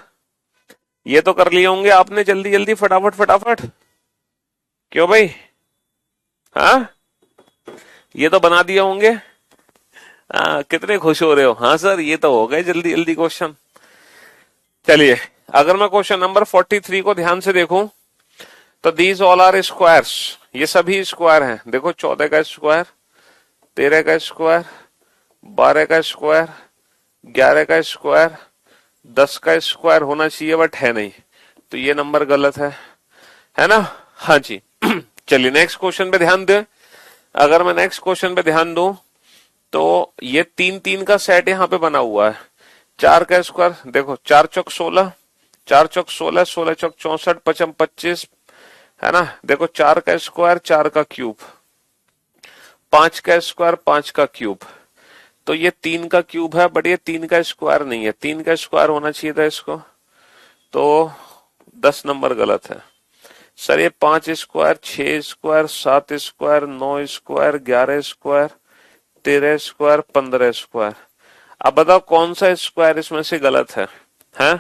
Speaker 1: ये तो कर लिए होंगे आपने जल्दी जल्दी फटाफट फटाफट, क्यों भाई? हाँ, ये तो बना दिए होंगे। हाँ, कितने खुश हो रहे हो? हाँ सर, ये तो हो गए जल्दी जल्दी क्वेश्चन। चलिए, अगर मैं क्वेश्चन नंबर 43 को ध्यान से देखूं तो दीज ऑल आर स्क्वायर्स, ये सभी स्क्वायर हैं। देखो, 14 का स्क्वायर, 13 का स्क्वायर, 12 का स्क्वायर, 11 का स्क्वायर, 10 का स्क्वायर होना चाहिए बट है नहीं, तो ये नंबर गलत है ना? हाँ जी। चलिए नेक्स्ट क्वेश्चन पे ध्यान दें। अगर मैं नेक्स्ट क्वेश्चन पे ध्यान दूं तो ये 3 3 का सेट यहाँ पे बना हुआ है। 4 का स्क्वायर, देखो 4 चौक 16, 4 चौक 16, 16 चौक 64, 5 25, है ना? देखो 4 का स्क्वायर, 4 का क्यूब, 5 का स्क्वायर, 5 का क्यूब, तो ये 3 का क्यूब है बट ये 3 का स्क्वायर नहीं है। 3 का स्क्वायर होना चाहिए था इसको, तो 10 नंबर गलत है। सर ये 5 square, 6 square, 7 square, 9 square, 11 square, 13 square, 15 square. अब बताओ कौन सा स्क्वायर इसमें से गलत है? हैं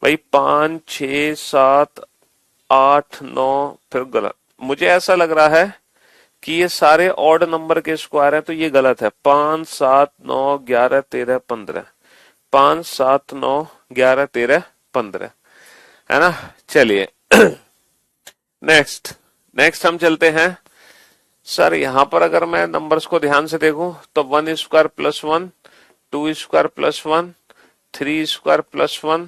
Speaker 1: भाई? 5, 6, 7, 8, 9, फिर गलत। मुझे ऐसा लग रहा है कि ये सारे ऑड नंबर के स्क्वायर हैं, तो ये गलत है। 5, 7, 9, 11, 13, 15, 5, 7, 9, 11, 13, 15, है ना? चलिए नेक्स्ट नेक्स्ट हम चलते हैं। सर यहां पर अगर मैं नंबर्स को ध्यान से देखूं तो 1 square plus 1, 2 square plus 1, 3 square plus 1,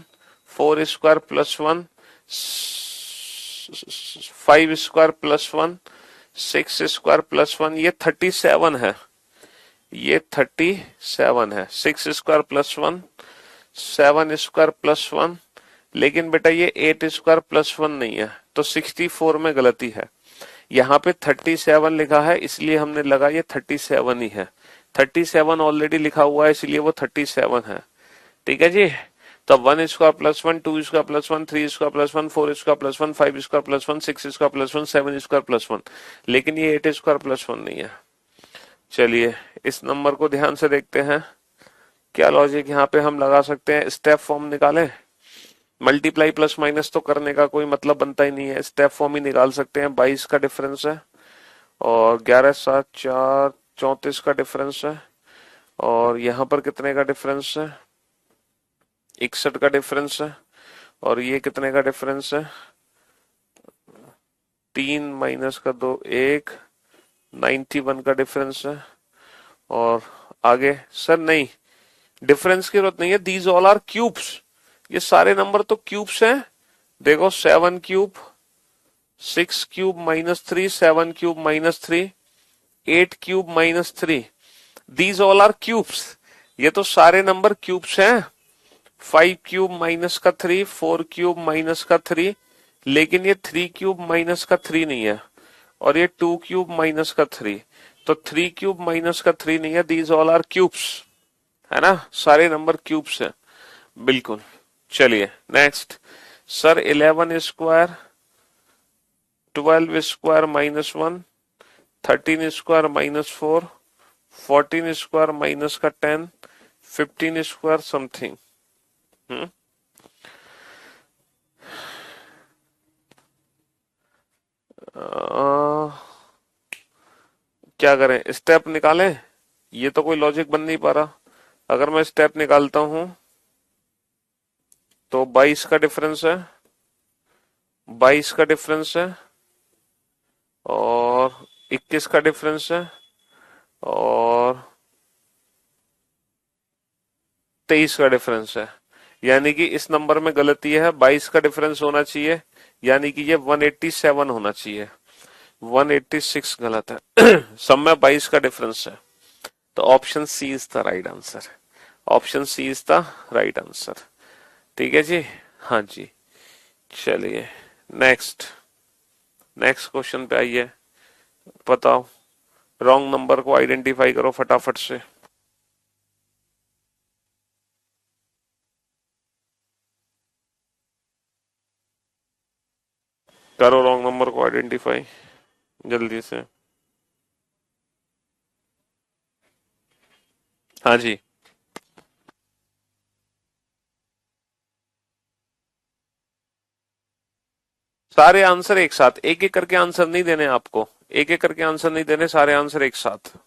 Speaker 1: 4 square plus 1, 5 square plus 1, 6 square plus 1, ये 37 है। ये 37 है। 6 स्क्वायर प्लस 1, 7 स्क्वायर प्लस 1, लेकिन बेटा ये 8 स्क्वायर प्लस 1 नहीं है, तो 64 में गलती है। यहाँ पे 37 लिखा है इसलिए हमने लगा ये 37 ही है। 37 ऑलरेडी लिखा हुआ है इसलिए वो 37 है। ठीक है जी। तो 1 square plus 1, 2 square plus 1, 3 square plus 1, 4 square plus 1, 5 square plus 1, 6 square plus 1, 7 square plus 1, लेकिन ये 8 स्क्वायर प्लस 1 नहीं है। चलिए इस नंबर को ध्यान से देखते हैं। क्या लॉजिक यहाँ पे हम लगा सकते हैं? स्टेप फॉर्म निकालें। मल्टीप्लाई प्लस माइनस तो करने का कोई मतलब बनता ही नहीं है, स्टेप फॉर्म ही निकाल सकते हैं। 22 का डिफरेंस है और 11 7 4 34 का डिफरेंस है, और यहाँ पर कितने का डिफरेंस है? 61 का डिफरेंस है, और ये कितने का डिफरेंस है? 3 माइनस का 2 1, 91 का डिफरेंस है। और आगे सर नहीं, डिफरेंस की जरूरत नहीं है, दीज ऑल आर क्यूब्स। ये सारे नंबर तो क्यूब्स हैं। देखो 7 cube, 6 cube minus 3, 7 cube minus 3, 8 cube minus 3, these all are cubes. ये तो सारे नंबर क्यूब्स हैं। 5 क्यूब माइनस का 3, 4 क्यूब माइनस का 3, लेकिन ये 3 क्यूब माइनस का 3 नहीं है, और ये 2 क्यूब माइनस का 3, तो 3 क्यूब माइनस का 3 नहीं है। दीज ऑल आर क्यूब्स, है ना? सारे नंबर क्यूब्स हैं, बिल्कुल। चलिए next. Sir 11 square, 12 square minus 1, 13 square minus 4, 14 square minus का 10, 15 स्क्वायर समथिंग। क्या करें? स्टेप निकालें? ये तो कोई लॉजिक बन नहीं पा रहा। अगर मैं स्टेप निकालता हूं तो 22 का डिफरेंस है, 22 का डिफरेंस है, और 21 का डिफरेंस है, और 23 का डिफरेंस है। यानी कि इस नंबर में गलती है। 22 का डिफरेंस होना चाहिए, यानी कि ये 187 होना चाहिए। 186 गलत है। सब में 22 का डिफरेंस है, तो option C is the right answer. Option C is the right answer. ठीक है जी। हाँ जी। चलिए नेक्स्ट नेक्स्ट क्वेश्चन पे आइए। बताओ, रॉन्ग नंबर को आइडेंटिफाई करो फटाफट से। करो रॉन्ग नंबर को आइडेंटिफाई जल्दी से। हाँ जी। सारे आंसर एक साथ, एक एक करके आंसर नहीं देने आपको, एक एक करके आंसर नहीं देने, सारे आंसर एक साथ।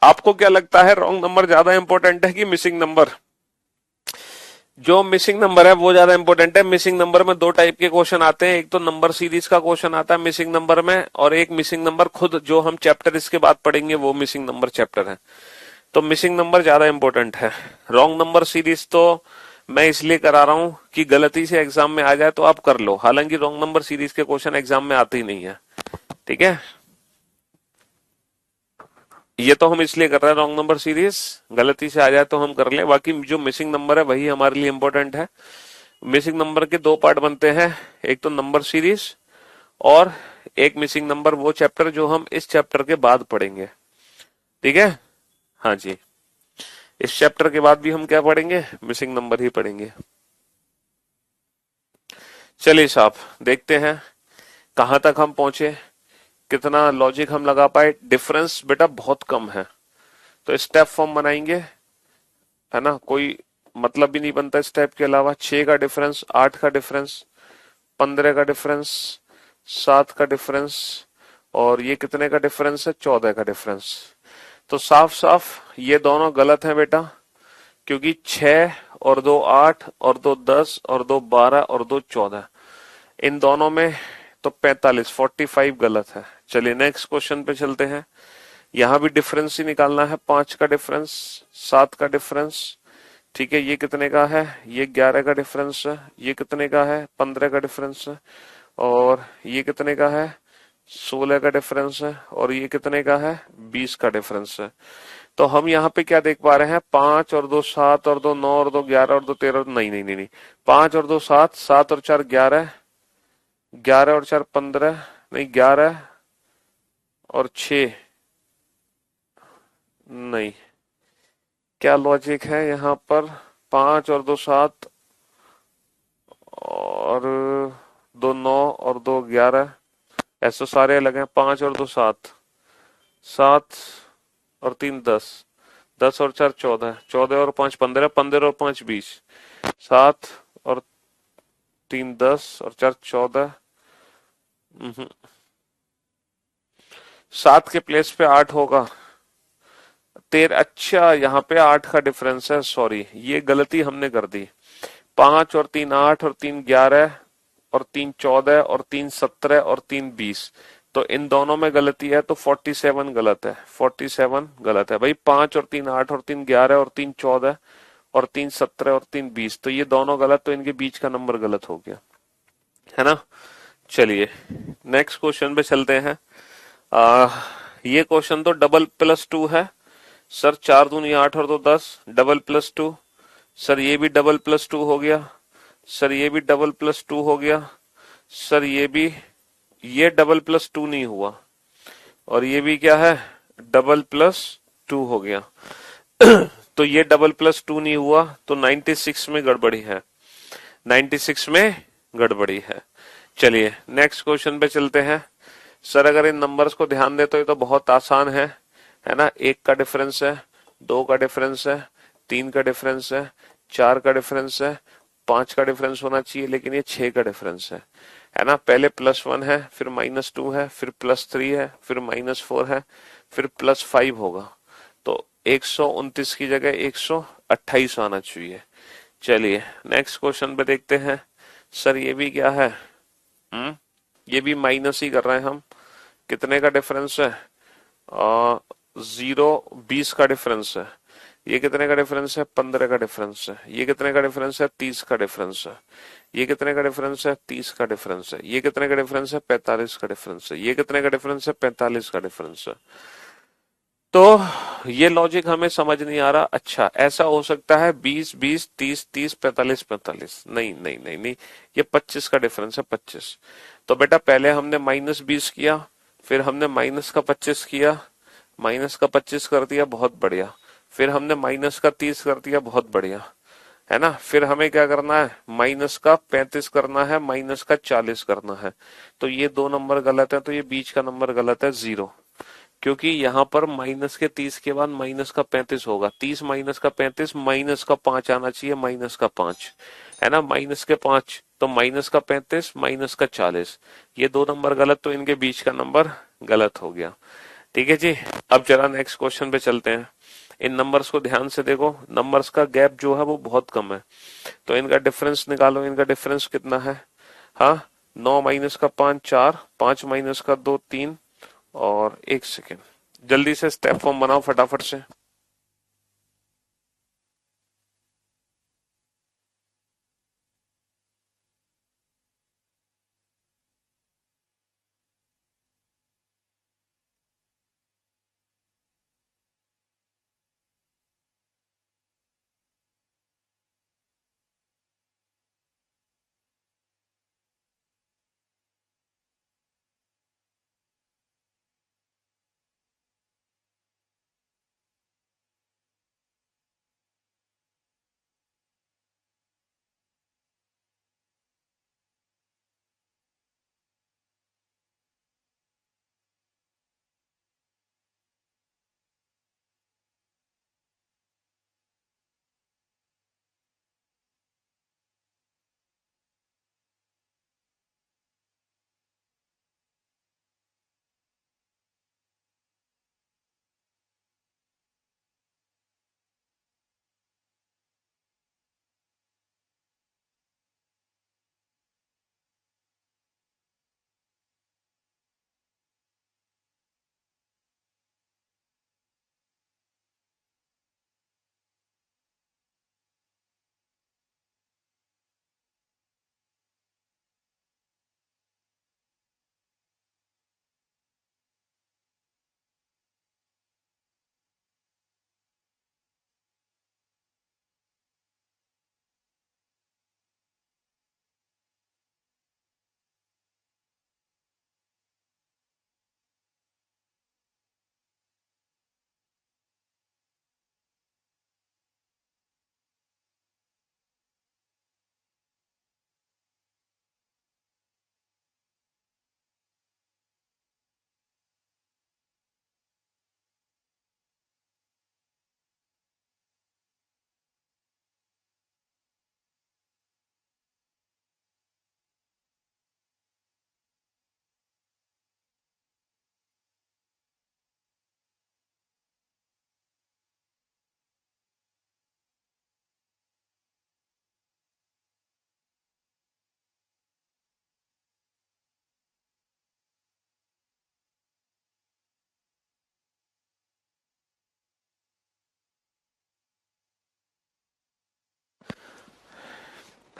Speaker 1: आपको क्या लगता है, रॉन्ग नंबर ज्यादा इंपॉर्टेंट है कि मिसिंग नंबर? जो मिसिंग नंबर है वो ज्यादा इंपॉर्टेंट है। मिसिंग नंबर में दो टाइप के क्वेश्चन आते हैं, एक तो नंबर सीरीज का क्वेश्चन आता है मिसिंग नंबर में, और एक मिसिंग नंबर खुद जो हम चैप्टर इसके बाद पढ़ेंगे वो मिसिंग नंबर चैप्टर है। तो मिसिंग नंबर ज्यादा इंपॉर्टेंट है। रॉन्ग नंबर सीरीज तो मैं इसलिए करा रहा हूं कि गलती से एग्जाम में आ जाए तो आप कर लो, हालांकि रॉन्ग नंबर सीरीज के क्वेश्चन एग्जाम में आते ही नहीं है। ठीक है, ये तो हम इसलिए कर रहे हैं रॉन्ग नंबर सीरीज, गलती से आ जाए तो हम कर लें, बाकी जो मिसिंग नंबर है वही हमारे लिए इंपॉर्टेंट है। मिसिंग नंबर के दो पार्ट बनते हैं, एक तो नंबर सीरीज और एक मिसिंग नंबर वो चैप्टर जो हम इस चैप्टर के बाद पढ़ेंगे। ठीक है, हाँ जी, इस चैप्टर के बाद भी हम क्या पढ़ेंगे, मिसिंग नंबर ही पढ़ेंगे। चलिए साहब, देखते हैं कहां तक हम पहुंचे, कितना लॉजिक हम लगा पाए। डिफरेंस बेटा बहुत कम है, तो स्टेप फॉर्म बनाएंगे, है ना, कोई मतलब भी नहीं बनता स्टेप के अलावा। 6 का डिफरेंस, 8 का डिफरेंस, 15 का डिफरेंस, 7 का डिफरेंस, और ये कितने का डिफरेंस है, 14 का डिफरेंस। तो साफ साफ ये दोनों गलत हैं बेटा, क्योंकि 6 और 2 8 और 2 10 और 2 12 और 2 14, इन दोनों में तो 45 गलत है। चलिए नेक्स्ट क्वेश्चन पे चलते हैं। यहां भी डिफरेंस ही निकालना है, 5 का डिफरेंस, 7 का डिफरेंस, ठीक है, ये कितने का है, ये 11 का डिफरेंस है, ये कितने का है, 15 का डिफरेंस है, और ये कितने का है, 16 का डिफरेंस है, और ये कितने का है, 20 का डिफरेंस है। तो हम यहाँ पे क्या देख पा रहे हैं, 5 और 2 7 और 2 9 और 2 11 और 2 13, नहीं नहीं नहीं नहीं, 5 और 2 7, 7 और 4 11, 11 और 4 15, नहीं 11 और 6, नहीं, क्या लॉजिक है यहाँ पर, 5 और 2 7 और 2 9 और 2 11, ऐसे सारे अलग हैं। 5 और 2 7, 7 और 3 10, 10 और 4 14, 14 और 5 15, 15 और 5 20, 7 और 3 10 और 4 14, हम्म, 7 के प्लेस पे 8 होगा। अच्छा, यहाँ पे 8 का डिफरेंस है, सॉरी ये गलती हमने कर दी। 5 और 3 8 और 3 11 और 3 14 और 3 17 और 3 20। तो इन दोनों में गलती है, तो 47 गलत है, 47 गलत है भाई। 5 और 3 8 और 3 11 और 3 14 और 3 17 और 3 20, तो ये दोनों गलत, तो इनके बीच का नंबर गलत हो गया, है ना। चलिए नेक्स्ट क्वेश्चन पे चलते हैं। आ, ये क्वेश्चन तो डबल प्लस टू है। सर 4 दूनी 8 और 2 10, डबल प्लस टू। सर ये भी डबल प्लस टू हो गया। सर ये भी डबल प्लस टू हो गया। सर ये भी, ये डबल प्लस टू नहीं हुआ, और ये भी क्या है, डबल प्लस टू हो गया। तो ये डबल प्लस टू नहीं हुआ, तो 96 में गड़बड़ी है, 96 में गड़बड़ी है। चलिए नेक्स्ट क्वेश्चन पे चलते हैं। सर अगर इन नंबर्स को ध्यान दे तो ये तो बहुत आसान है ना। 1 का डिफरेंस है, 2 का डिफरेंस है, 3 का डिफरेंस है, 4 का डिफरेंस है, 5 का डिफरेंस होना चाहिए, लेकिन ये 6 का डिफरेंस है ना। पहले +1 है, फिर -2 है, फिर +3 है, फिर -4 है, फिर +5 होगा। तो 129 की जगह 128 आना चाहिए। चलिए नेक्स्ट क्वेश्चन पे देखते हैं। सर ये भी क्या है, ये भी माइनस ही कर रहे हैं हम। कितने का डिफरेंस है, 0 20 का डिफरेंस है। ये कितने का डिफरेंस है, 15 का डिफरेंस है। ये कितने का डिफरेंस है, 30 का डिफरेंस है। ये कितने का डिफरेंस है, 30 का डिफरेंस है। ये कितने का डिफरेंस है, 45 का डिफरेंस है। ये कितने का डिफरेंस है, 45 का डिफरेंस है। तो ये लॉजिक हमें समझ नहीं आ रहा। अच्छा ऐसा हो सकता है 20 20 30 30 45 45, नहीं नहीं नहीं नहीं, ये 25 का डिफरेंस है, 25। तो बेटा पहले हमने -20 किया, फिर हमने -25 किया, -25 कर दिया, बहुत बढ़िया। फिर हमने -30 कर दिया, बहुत बढ़िया, है ना। फिर हमें क्या करना है, -35 करना है, -40 करना है। तो ये दो नंबर गलत है, तो ये बीच का नंबर गलत है, 0। क्योंकि यहाँ पर -30 के बाद -35 होगा। 30 -35, -5 आना चाहिए, -5, है ना, -5। तो -35 -40, ये दो नंबर गलत, तो इनके बीच का नंबर गलत हो गया। ठीक है जी। अब जरा नेक्स्ट क्वेश्चन पे चलते हैं। इन नंबर्स को ध्यान से देखो, नंबर्स का गैप जो है वो बहुत कम है, तो इनका डिफरेंस निकालो। इनका डिफरेंस कितना है, हाँ, 9 - 5 4, 5 - 2 3, और 1 सेकेंड, जल्दी से स्टेप फॉर्म बनाओ फटाफट से।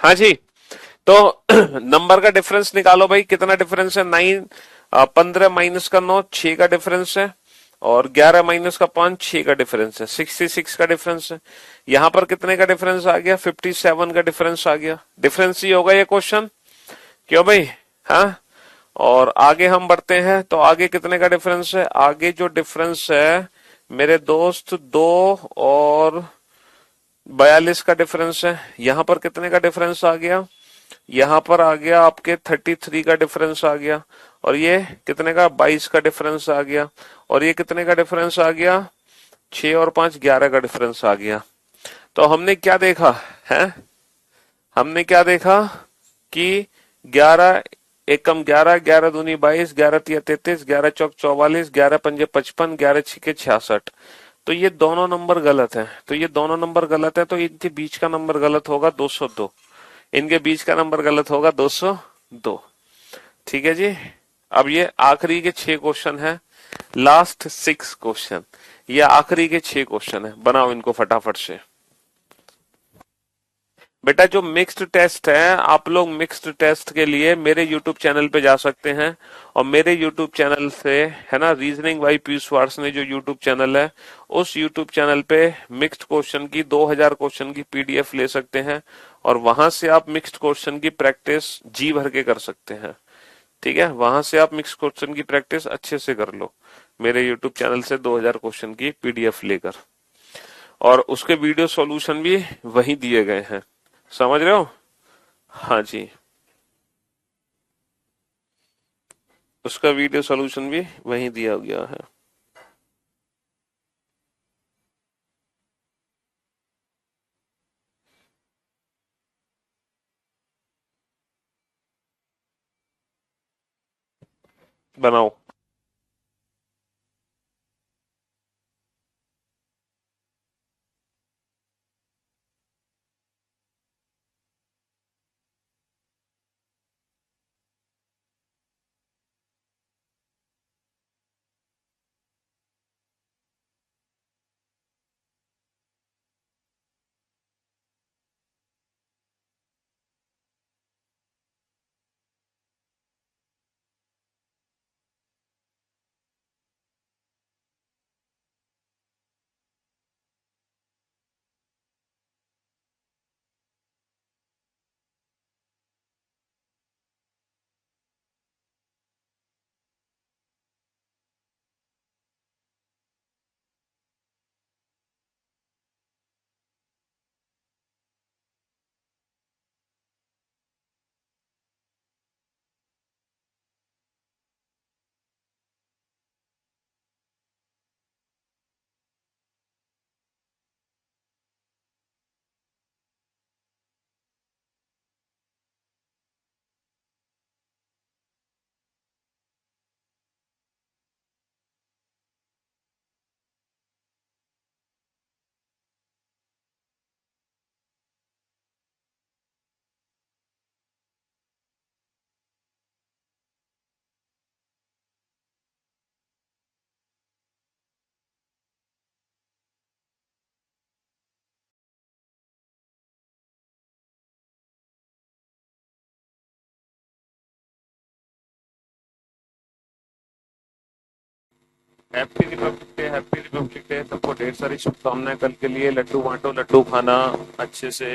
Speaker 1: हाँ जी। तो नंबर का डिफरेंस निकालो भाई, कितना डिफरेंस है? 9, 15 माइनस का 9, 6 का डिफरेंस है। और 11 माइनस का 5, 6 का डिफरेंस है, 66 का डिफरेंस है। यहां पर कितने का डिफरेंस आ गया? 57 का डिफरेंस आ गया। डिफरेंस ही होगा ये क्वेश्चन, क्यों भाई? हाँ। और आगे हम बढ़ते हैं, तो आगे कितने का डिफरेंस है? आगे जो डिफरेंस है मेरे दोस्त, 2 और 42 का डिफरेंस है। यहां पर कितने का डिफरेंस आ गया? यहां पर आ गया आपके 33 का डिफरेंस आ गया। और ये कितने का? 22 का डिफरेंस आ गया। और ये कितने का डिफरेंस आ गया? 6 और 5, 11 का डिफरेंस आ गया। तो हमने क्या देखा है? हमने क्या देखा कि 11 एकम 11, 11 दूनी 22, 11 तिया 33, 11 चौक 44, 11 पंजे 55, 11 छिके 66। तो ये दोनों नंबर गलत हैं। तो ये दोनों नंबर गलत है, तो इनके बीच का नंबर गलत होगा 202। इनके बीच का नंबर गलत होगा 202। ठीक है जी। अब ये आखिरी के 6 क्वेश्चन है, लास्ट 6 क्वेश्चन। ये आखिरी के 6 क्वेश्चन है, बनाओ इनको फटाफट से। बेटा जो मिक्स्ड टेस्ट है, आप लोग मिक्स्ड टेस्ट के लिए मेरे YouTube चैनल पे जा सकते हैं। और मेरे YouTube चैनल से, है ना, रीजनिंग बाई पीयूष वार्ष्णेय जो YouTube चैनल है, उस YouTube चैनल पे मिक्स्ड क्वेश्चन की 2000 क्वेश्चन की PDF ले सकते हैं। और वहां से आप मिक्स्ड क्वेश्चन की प्रैक्टिस जी भर के कर सकते हैं। ठीक है, वहां से आप मिक्स्ड क्वेश्चन की प्रैक्टिस अच्छे से कर लो, मेरे YouTube चैनल से 2000 क्वेश्चन की PDF लेकर। और उसके वीडियो सॉल्यूशन भी वहीं दिए गए हैं, समझ रहे हो? हाँ जी, उसका वीडियो सॉल्यूशन भी वहीं दिया गया है। बनाओ। Happy Republic day, happy Republic day. सबको ढेर सारी शुभकामनाएं कल के लिए। लड्डू बांटो, लड्डू खाना अच्छे से।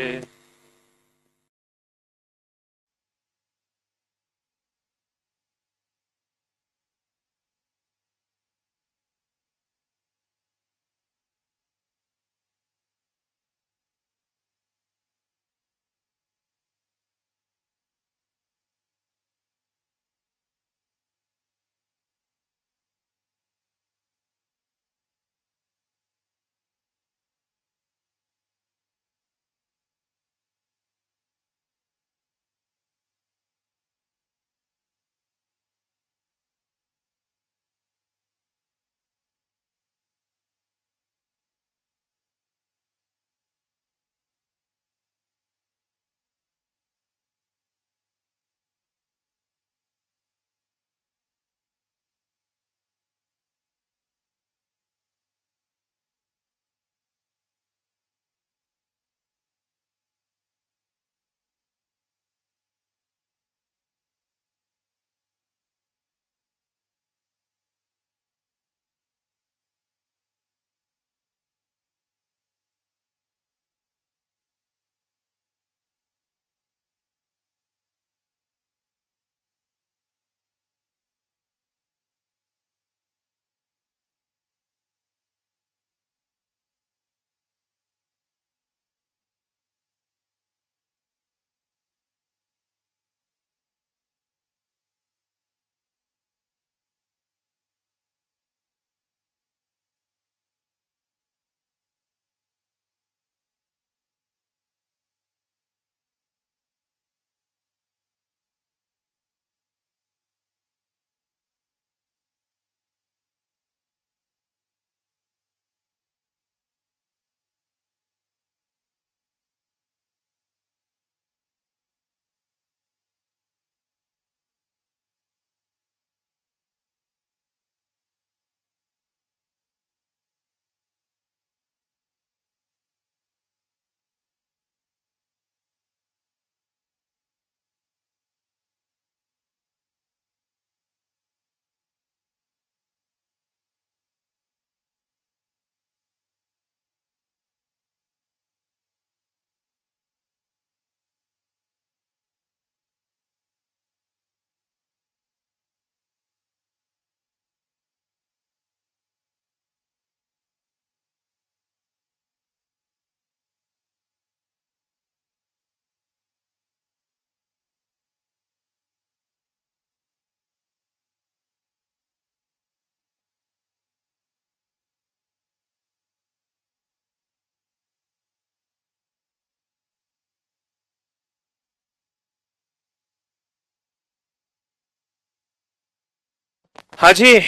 Speaker 1: हाँ जी,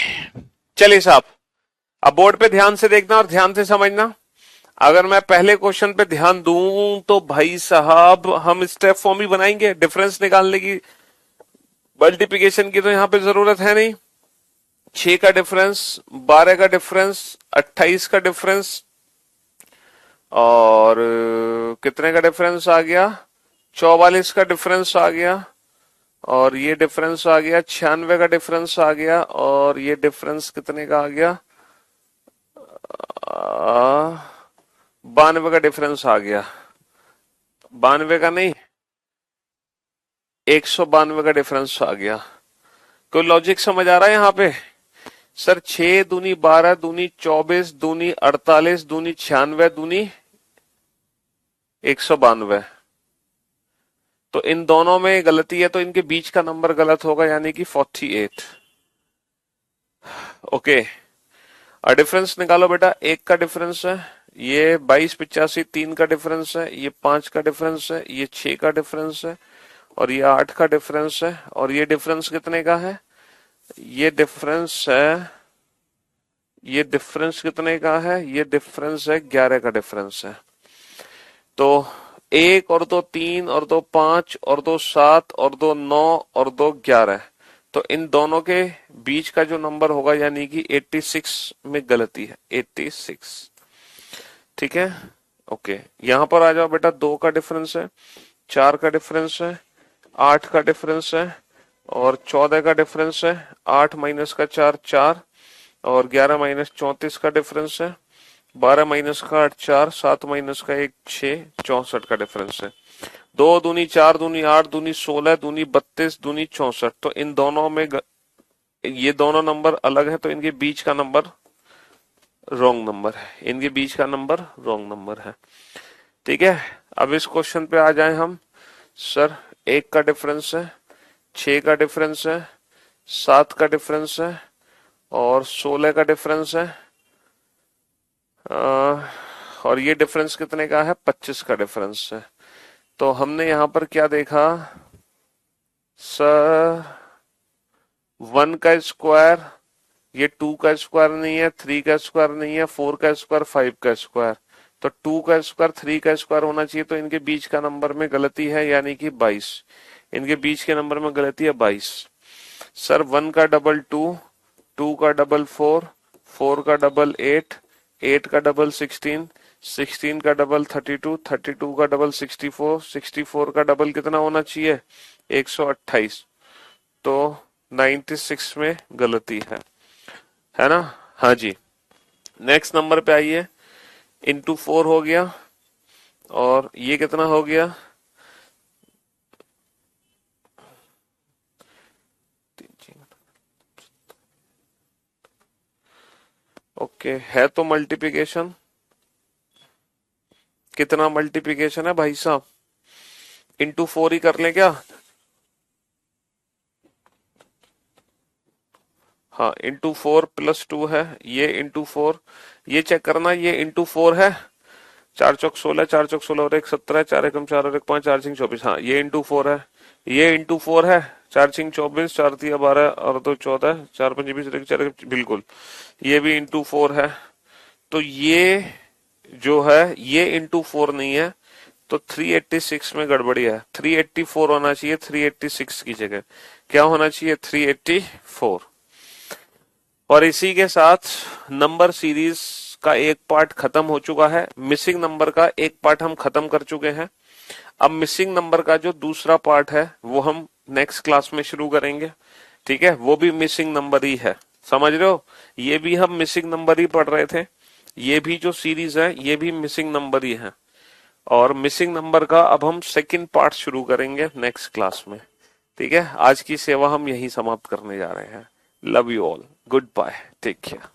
Speaker 1: चलिए साहब, अब बोर्ड पे ध्यान से देखना और ध्यान से समझना। अगर मैं पहले क्वेश्चन पे ध्यान दूं तो भाई साहब हम स्टेप फॉर्म ही बनाएंगे, डिफरेंस निकालने की, मल्टीप्लिकेशन की तो यहां पे जरूरत है नहीं। 6 का डिफरेंस, 12 का डिफरेंस, 28 का डिफरेंस, और कितने का डिफरेंस आ गया, 44 का डिफरेंस आ गया, और ये डिफरेंस आ गया 96 का डिफरेंस आ गया, और ये डिफरेंस कितने का आ गया, 92 का डिफरेंस आ गया, 92 का नहीं, 192 का डिफरेंस आ गया। कोई लॉजिक समझ आ रहा है यहाँ पे? सर 6 दूनी 12 दूनी 24 दूनी 48 दूनी 96 दूनी 192, तो इन दोनों में गलती है तो इनके बीच का नंबर गलत होगा, यानी कि 48। ओके, और डिफरेंस निकालो बेटा। 1 का डिफरेंस है, ये 22 85 3 का डिफरेंस है, ये 5 का डिफरेंस है, ये 6 का डिफरेंस है, और ये 8 का डिफरेंस है, और ये डिफरेंस कितने का है, ये डिफरेंस है, ये डिफरेंस कितने का है, ये डिफरेंस है 11 का डिफरेंस है। तो 1 और 2 3 और 2 5 और 2 7 और 2 9 और 2 11, तो इन दोनों के बीच का जो नंबर होगा यानी कि 86 में गलती है, 86। ठीक है, ओके। यहां पर आ जाओ बेटा, 2 का डिफरेंस है, 4 का डिफरेंस है, 8 का डिफरेंस है, और 14 का डिफरेंस है, 8 माइनस का 4 4, और 11 माइनस 34 का डिफरेंस है, 12 माइनस का 8 4, 7 माइनस का 1 6, 64 का डिफरेंस है। 2 दूनी 4 दूनी 8 दूनी 16 दूनी 32 दूनी 64, तो इन दोनों में ये दोनों नंबर अलग है, तो इनके बीच का नंबर रॉन्ग नंबर है, इनके बीच का नंबर रॉन्ग नंबर है। ठीक है, अब इस क्वेश्चन पे आ जाए हम। सर 1 का डिफरेंस है, 6 का डिफरेंस है, 7 का डिफरेंस है, और 16 का डिफरेंस है, और ये डिफरेंस कितने का है, 25 का डिफरेंस है। तो हमने यहां पर क्या देखा सर, 1 का स्क्वायर, ये 2 का स्क्वायर नहीं है, 3 का स्क्वायर नहीं है, 4 का स्क्वायर, 5 का स्क्वायर, तो 2 का स्क्वायर 3 का स्क्वायर होना चाहिए, तो इनके बीच का नंबर में गलती है, यानी कि 22। इनके बीच के नंबर में गलती है 22। सर 1 का डबल 2, 2 का डबल 4, 4 का डबल 8, 8 का डबल 16, 16 का डबल 32, 32 का डबल 64, 64 का डबल कितना होना चाहिए, 128, तो 96 में गलती है ना? हाँ जी। नेक्स्ट नंबर पे आइए, इंटू 4 हो गया, और ये कितना हो गया, ओके, है तो मल्टीप्लिकेशन, कितना मल्टीप्लिकेशन है भाई साहब, इंटू 4 ही कर लें क्या? हाँ, इंटू 4 प्लस 2 है, ये इंटू 4, ये चेक करना, ये इंटू 4 है, 4 चौक 16, 4 चौक 16 और 1 17, 4 एकम 4 और 1 5, 4 सिंह 24, हाँ ये इंटू 4 है, ये इंटू 4 है, 4 सिंह 24, 4 तिया 12 और 2 14, 4 पंजे 20, 4 बिल्कुल, ये भी इंटू 4 है। तो ये जो है ये इंटू 4 नहीं है, तो 386 में गड़बड़ी है, 384 होना चाहिए, 386 की जगह क्या होना चाहिए, 384। और इसी के साथ नंबर सीरीज का एक पार्ट खत्म हो चुका है, मिसिंग नंबर का एक पार्ट हम खत्म कर चुके हैं। अब मिसिंग नंबर का जो दूसरा पार्ट है वो हम नेक्स्ट क्लास में शुरू करेंगे। ठीक है, वो भी मिसिंग नंबर ही है, समझ रहे हो? ये भी हम मिसिंग नंबर ही पढ़ रहे थे, ये भी जो सीरीज है ये भी मिसिंग नंबर ही है, और मिसिंग नंबर का अब हम सेकंड पार्ट शुरू करेंगे नेक्स्ट क्लास में। ठीक है, आज की सेवा हम यही समाप्त करने जा रहे हैं। Love you all, goodbye, take care.